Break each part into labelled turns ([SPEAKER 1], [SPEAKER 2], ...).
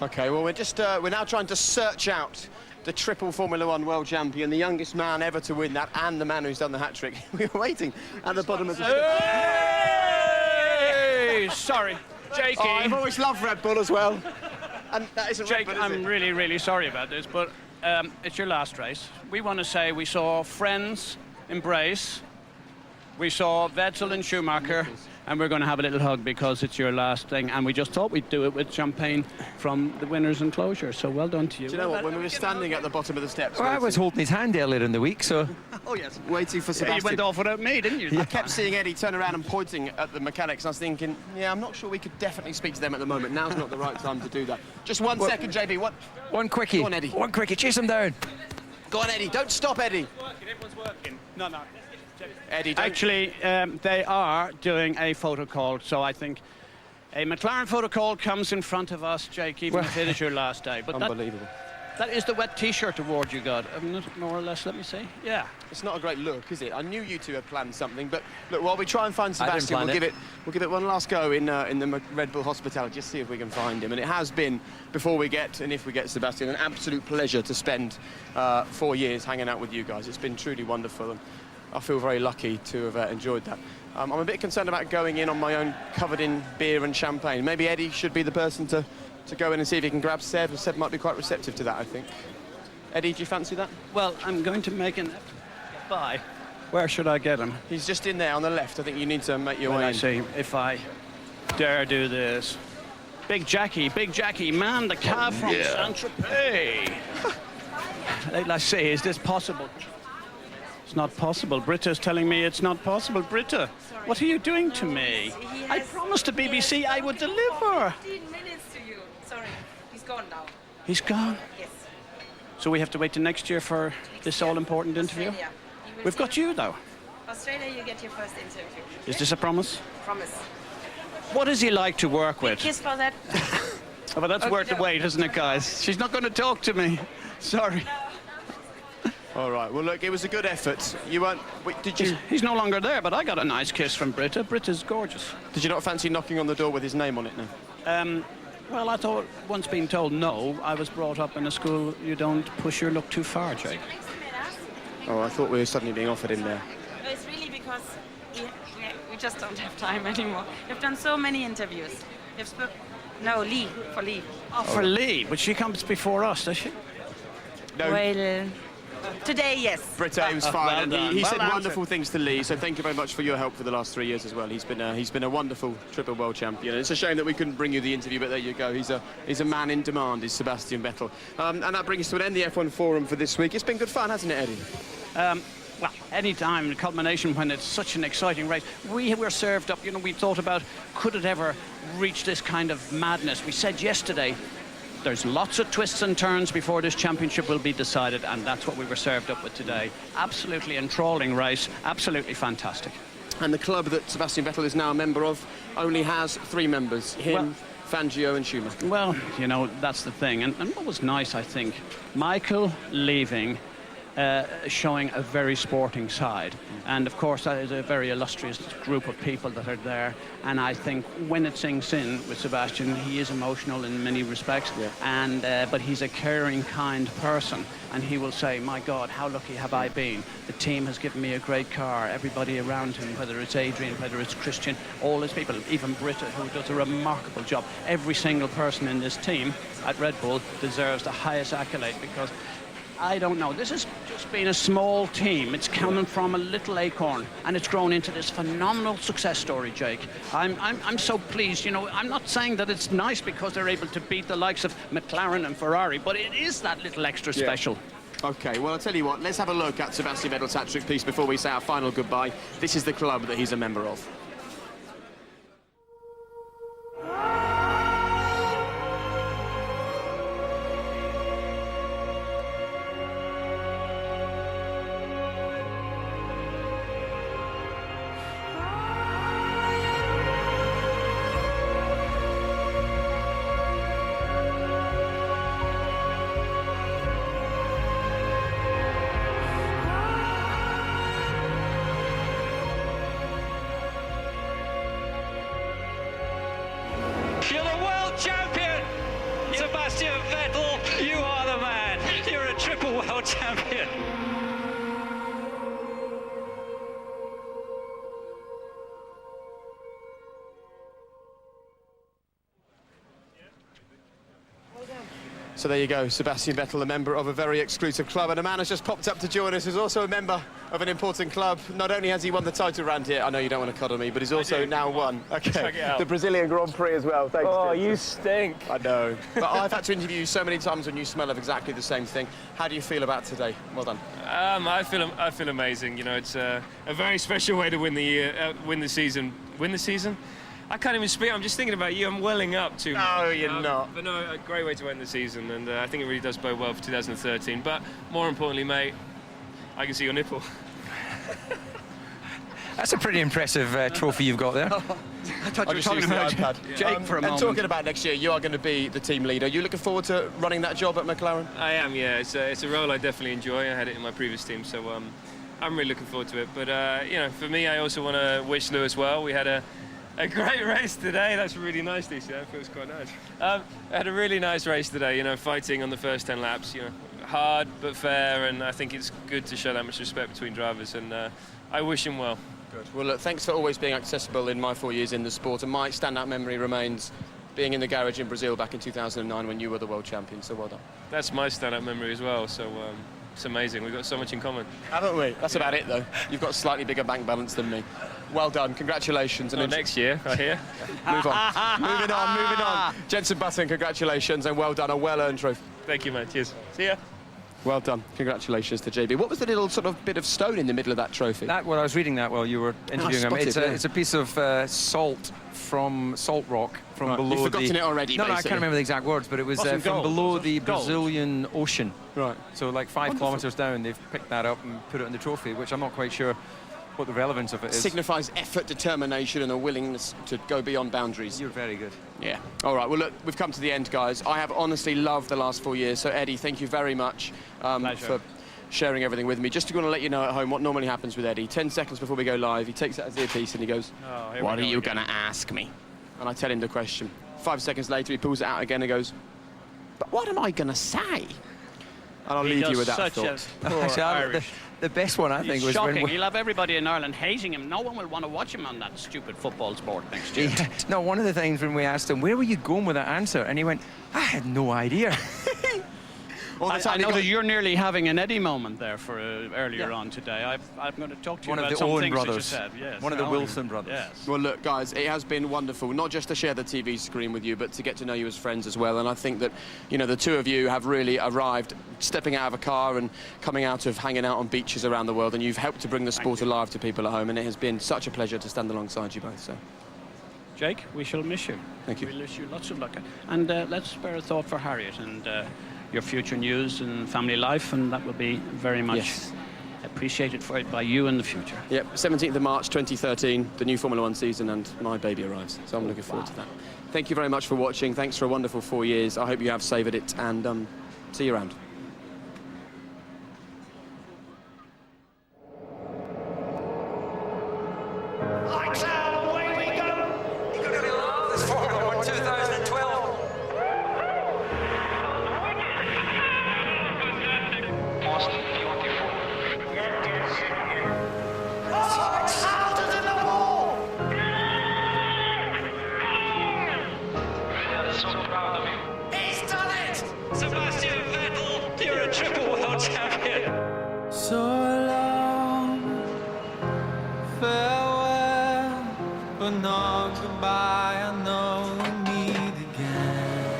[SPEAKER 1] Okay, well, we're now trying to search out the triple Formula One world champion, the youngest man ever to win that, and the man who's done the hat-trick. We're waiting at the bottom of the...
[SPEAKER 2] Hey! Sorry, Jakey.
[SPEAKER 1] Oh, I've always loved Red Bull as well. And that isn't
[SPEAKER 2] Jake,
[SPEAKER 1] Red Bull, is
[SPEAKER 2] I'm
[SPEAKER 1] it?
[SPEAKER 2] really, really sorry about this, but it's your last race. We want to say we saw friends embrace. We saw Vettel and Schumacher, and we're going to have a little hug because it's your last thing. And we just thought we'd do it with champagne from the winners' enclosure. So well done to you.
[SPEAKER 1] Do you know what? When we were standing at the bottom of the steps...
[SPEAKER 3] Well, I was holding his hand earlier in the week, so...
[SPEAKER 1] Oh, yes. Waiting for
[SPEAKER 2] Yeah,
[SPEAKER 1] Sebastian.
[SPEAKER 2] you went off without me, didn't you?
[SPEAKER 1] I kept seeing Eddie turn around and pointing at the mechanics, and I was thinking, yeah, I'm not sure we could definitely speak to them at the moment. Now's not the right time to do that. Just one second, JB.
[SPEAKER 3] One quickie.
[SPEAKER 1] Go on, Eddie.
[SPEAKER 3] One quickie. Chase him down.
[SPEAKER 1] Go on, Eddie. Don't stop, Eddie.
[SPEAKER 2] Everyone's working. No.
[SPEAKER 1] Eddie, don't...
[SPEAKER 2] Actually, they are doing a photo call, so I think a McLaren photo call comes in front of us, Jake, even if it is your last day. But
[SPEAKER 1] Unbelievable.
[SPEAKER 2] that is the wet T-shirt award you got, more or less, let me see. Yeah.
[SPEAKER 1] It's not a great look, is it? I knew you two had planned something, but look, while we try and find
[SPEAKER 3] I didn't
[SPEAKER 1] Sebastian,
[SPEAKER 3] plan
[SPEAKER 1] we'll give it one last go in the Red Bull hospitality, just see if we can find him. And it has been, before we get, and if we get Sebastian, an absolute pleasure to spend 4 years hanging out with you guys. It's been truly wonderful, and I feel very lucky to have enjoyed that. I'm a bit concerned about going in on my own, covered in beer and champagne. Maybe Eddie should be the person to go in and see if he can grab Seb. Seb might be quite receptive to that, I think. Eddie, do you fancy that?
[SPEAKER 2] Well, I'm going to make an bye. Where should I get him?
[SPEAKER 1] He's just in there on the left. I think you need to make your way
[SPEAKER 2] I
[SPEAKER 1] in.
[SPEAKER 2] see if I dare do this. Big Jackie, man, the calf from Saint-Tropez. Let's see, is this possible? It's not possible. Britta's telling me it's not possible. Britta, what are you doing to me? I promised the BBC I would deliver.
[SPEAKER 4] 15 minutes to you. Sorry, he's gone now.
[SPEAKER 2] He's gone.
[SPEAKER 4] Yes.
[SPEAKER 2] So we have to wait till next year for this all-important interview?
[SPEAKER 4] Australia. You will
[SPEAKER 2] We've
[SPEAKER 4] see
[SPEAKER 2] got you, though.
[SPEAKER 4] Australia, you get your first interview.
[SPEAKER 2] Is this a promise?
[SPEAKER 4] Promise.
[SPEAKER 2] What is he like to work with?
[SPEAKER 4] Kiss for that.
[SPEAKER 2] Oh, but that's worth the wait, isn't it, guys? She's not going to talk to me. Sorry.
[SPEAKER 1] All right, well, look, it was a good effort. You weren't... Wait, did you...
[SPEAKER 2] He's no longer there, but I got a nice kiss from Britta. Britta's gorgeous.
[SPEAKER 1] Did you not fancy knocking on the door with his name on it now?
[SPEAKER 2] Well, I thought, once being told no, I was brought up in a school you don't push your luck too far, Jake.
[SPEAKER 1] Oh, I thought we were suddenly being offered him there.
[SPEAKER 4] No, it's really because we just don't have time anymore. We've done so many interviews. We've No, Lee, for Lee.
[SPEAKER 2] Oh, for Lee, but she comes before us, does she?
[SPEAKER 1] No,
[SPEAKER 4] Well, today, yes.
[SPEAKER 1] Britta, it was fine.
[SPEAKER 2] well
[SPEAKER 1] And
[SPEAKER 2] done.
[SPEAKER 1] he
[SPEAKER 2] Well
[SPEAKER 1] said
[SPEAKER 2] answered.
[SPEAKER 1] wonderful things to Lee, so thank you very much for your help for the last 3 years as well. He's been a wonderful triple world champion. It's a shame that we couldn't bring you the interview, but there you go. He's a man in demand, is Sebastian Vettel. And that brings us to an end the F1 Forum for this week. It's been good fun, hasn't it, Eddie?
[SPEAKER 2] Well, any time, the culmination when it's such an exciting race. We were served up, you know, we thought about, could it ever reach this kind of madness? We said yesterday, there's lots of twists and turns before this championship will be decided, and that's what we were served up with today. Absolutely enthralling race, absolutely fantastic.
[SPEAKER 1] And the club that Sebastian Vettel is now a member of only has 3 members, him, Fangio and Schumacher.
[SPEAKER 2] Well, you know, that's the thing. And what was nice, I think, Michael leaving, showing a very sporting side. And of course that is a very illustrious group of people that are there, and I think when it sinks in with Sebastian, he is emotional in many respects, and but he's a caring, kind person, and he will say, my God, how lucky have I been. The team has given me a great car, everybody around him, whether it's Adrian, whether it's Christian, all his people, even Britta, who does a remarkable job. Every single person in this team at Red Bull deserves the highest accolade, because I don't know. This has just been a small team. It's coming from a little acorn, and it's grown into this phenomenal success story, Jake. I'm so pleased. You know, I'm not saying that it's nice because they're able to beat the likes of McLaren and Ferrari, but it is that little extra special.
[SPEAKER 1] Okay, well, I'll tell you what, let's have a look at Sebastian Vettel's hat-trick piece before we say our final goodbye. This is the club that he's a member of.
[SPEAKER 5] world champion.
[SPEAKER 1] So there you go, Sebastian Vettel, a member of a very exclusive club, and a man has just popped up to join us who's also a member of an important club. Not only has he won the title round here, I know you don't want to cuddle me, but he's also now won. Okay, the Brazilian Grand Prix as well. Thanks.
[SPEAKER 6] Oh,
[SPEAKER 1] Jason.
[SPEAKER 6] you stink.
[SPEAKER 1] I know. But I've had to interview you so many times when you smell of exactly the same thing. How do you feel about today? Well done.
[SPEAKER 6] I feel amazing. You know, it's a very special way to win the year, win the season. Win the season? I can't even speak. I'm just thinking about you. I'm welling up too much.
[SPEAKER 1] No, you're not.
[SPEAKER 6] But no, a great way to end the season, and I think it really does bode well for 2013. But more importantly, mate, I can see your nipple.
[SPEAKER 3] That's a pretty impressive trophy you've got there.
[SPEAKER 2] I thought you were talking about Jake for a
[SPEAKER 1] and
[SPEAKER 2] moment.
[SPEAKER 1] talking about next year, you are going to be the team leader. You looking forward to running that job at McLaren?
[SPEAKER 6] I am, yeah. It's a role I definitely enjoy. I had it in my previous team, so I'm really looking forward to it. But you know, for me, I also want to wish Lewis well. We had a great race today. That's really nice, DC. That feels quite nice. I had a really nice race today, you know, fighting on the first 10 laps, you know, hard but fair, and I think it's good to show that much respect between drivers, and I wish him well.
[SPEAKER 1] Good. Well, look, thanks for always being accessible in my 4 years in the sport, and my standout memory remains being in the garage in Brazil back in 2009 when you were the world champion, so well done.
[SPEAKER 6] That's my standout memory as well, so it's amazing. We've got so much in common.
[SPEAKER 1] Haven't we? That's about it, though. You've got a slightly bigger bank balance than me. Well done, congratulations.
[SPEAKER 6] And next year, I hear.
[SPEAKER 1] Move on. Moving on. Jenson Button, congratulations, and well done, a well-earned trophy.
[SPEAKER 6] Thank you, man. Cheers. See ya.
[SPEAKER 1] Well done. Congratulations to JB. What was the little sort of bit of stone in the middle of that trophy?
[SPEAKER 3] That, well, I was reading that while you were interviewing him.
[SPEAKER 1] spotted, yeah.
[SPEAKER 3] It's a piece of salt from salt rock from
[SPEAKER 1] Right,
[SPEAKER 3] below
[SPEAKER 1] you've forgotten it already,
[SPEAKER 3] No, I
[SPEAKER 1] basically.
[SPEAKER 3] can't remember the exact words, but it was
[SPEAKER 2] Wasn't
[SPEAKER 3] from
[SPEAKER 2] gold,
[SPEAKER 3] below
[SPEAKER 2] was it?
[SPEAKER 3] the
[SPEAKER 2] Gold.
[SPEAKER 3] Brazilian Ocean.
[SPEAKER 1] Right.
[SPEAKER 3] So like 5
[SPEAKER 1] Wonderful.
[SPEAKER 3] kilometres down, they've picked that up and put it in the trophy, which I'm not quite sure what the relevance of it is.
[SPEAKER 1] Signifies effort, determination, and a willingness to go beyond boundaries.
[SPEAKER 3] You're very good.
[SPEAKER 1] Yeah. All right. Well, look, we've come to the end, guys. I have honestly loved the last 4 years. So, Eddie, thank you very much for sharing everything with me. Just to let you know at home what normally happens with Eddie. 10 seconds before we go live, he takes out his earpiece and he goes, "What are you going to ask me?" And I tell him the question. 5 seconds later, he pulls it out again and goes, "But what am I going to say?" And I'll leave you with that thought.
[SPEAKER 3] Actually, the best one, I think,
[SPEAKER 2] It's
[SPEAKER 3] was
[SPEAKER 2] shocking.
[SPEAKER 3] when...
[SPEAKER 2] He'll have everybody in Ireland hating him. No one will want to watch him on that stupid football sport next year.
[SPEAKER 3] Yeah. No, one of the things when we asked him, where were you going with that answer? And he went, I had no idea.
[SPEAKER 1] All the
[SPEAKER 2] I
[SPEAKER 1] time he
[SPEAKER 2] know
[SPEAKER 1] got-
[SPEAKER 2] that you're nearly having an Eddie moment there for earlier on today. I'm going to talk to you
[SPEAKER 3] One of
[SPEAKER 2] about
[SPEAKER 3] the
[SPEAKER 2] some
[SPEAKER 3] Owen
[SPEAKER 2] things that you
[SPEAKER 3] brothers.
[SPEAKER 2] said. Yes,
[SPEAKER 3] One of the
[SPEAKER 2] Owen.
[SPEAKER 3] Wilson brothers.
[SPEAKER 2] Yes.
[SPEAKER 1] Well, look, guys, it has been wonderful, not just to share the TV screen with you, but to get to know you as friends as well. And I think that, you know, the two of you have really arrived, stepping out of a car and coming out of hanging out on beaches around the world, and you've helped to bring the sport alive to people at home, and it has been such a pleasure to stand alongside you both. So,
[SPEAKER 2] Jake, we shall miss you.
[SPEAKER 1] Thank you.
[SPEAKER 2] We'll wish you lots of luck. And let's spare a thought for Harriet and your future news and family life, and that will be very much
[SPEAKER 1] Yes.
[SPEAKER 2] appreciated by you in the future.
[SPEAKER 1] Yep, 17th of March 2013, the new Formula 1 season, and my baby arrives. So I'm looking forward to that. Thank you very much for watching. Thanks for a wonderful 4 years. I hope you have savoured it, and see you around.
[SPEAKER 3] This Formula 1 2012.
[SPEAKER 5] He's done it! Sebastian Vettel, you're a triple world champion.
[SPEAKER 7] So long, farewell, but not goodbye. I know we meet again.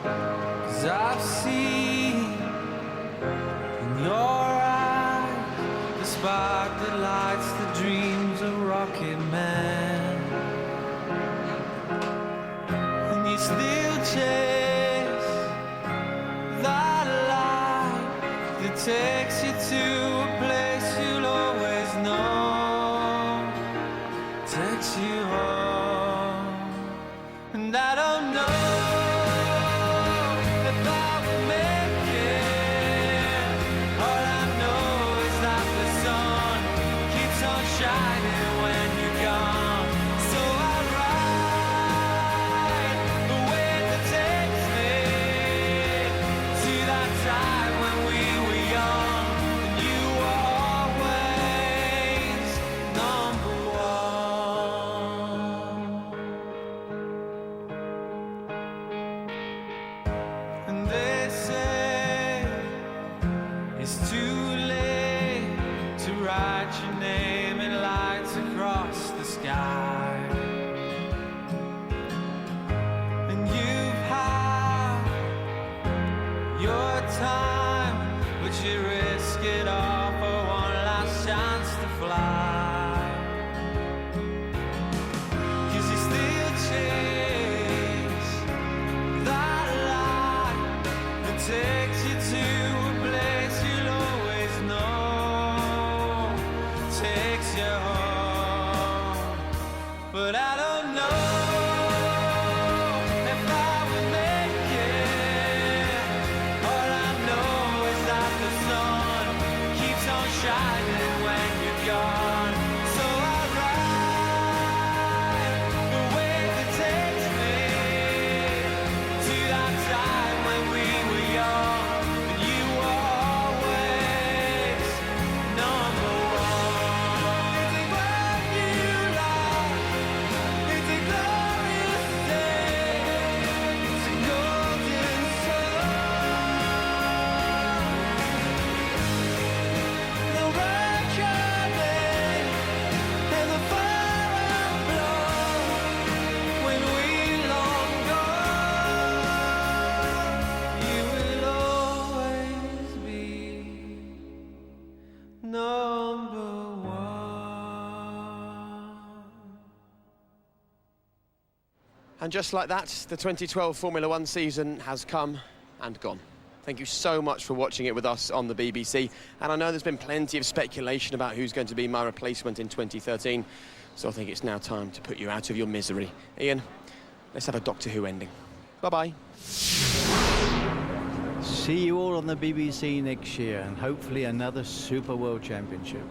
[SPEAKER 7] 'Cause I've seen in your eyes the spark that lights the dreams of Rocket Man. And you still chase that light that takes you to a place you'll always know, takes you home. And I don't know if I will make it. All I know is that the sun keeps on shining when you're gone. So I ride the wave that takes me to that you risk it all for one last chance to fly? 'Cause you still chase that light that takes you to a place you'll always know, takes you home. But I don't know if I will make it. All I know is that the sun keeps on shining when you're gone. So I ride the wave that takes me to that time when we were young, and you were always number one. It's what you love. It's a glorious day. It's a golden sun. The rain coming and the fire blow when we long gone. You will always be number one.
[SPEAKER 1] And just like that, the 2012 Formula One season has come and gone. Thank you so much for watching it with us on the BBC. And I know there's been plenty of speculation about who's going to be my replacement in 2013. So I think it's now time to put you out of your misery. Ian, let's have a Doctor Who ending. Bye-bye.
[SPEAKER 8] See you all on the BBC next year, and hopefully another Super World Championship.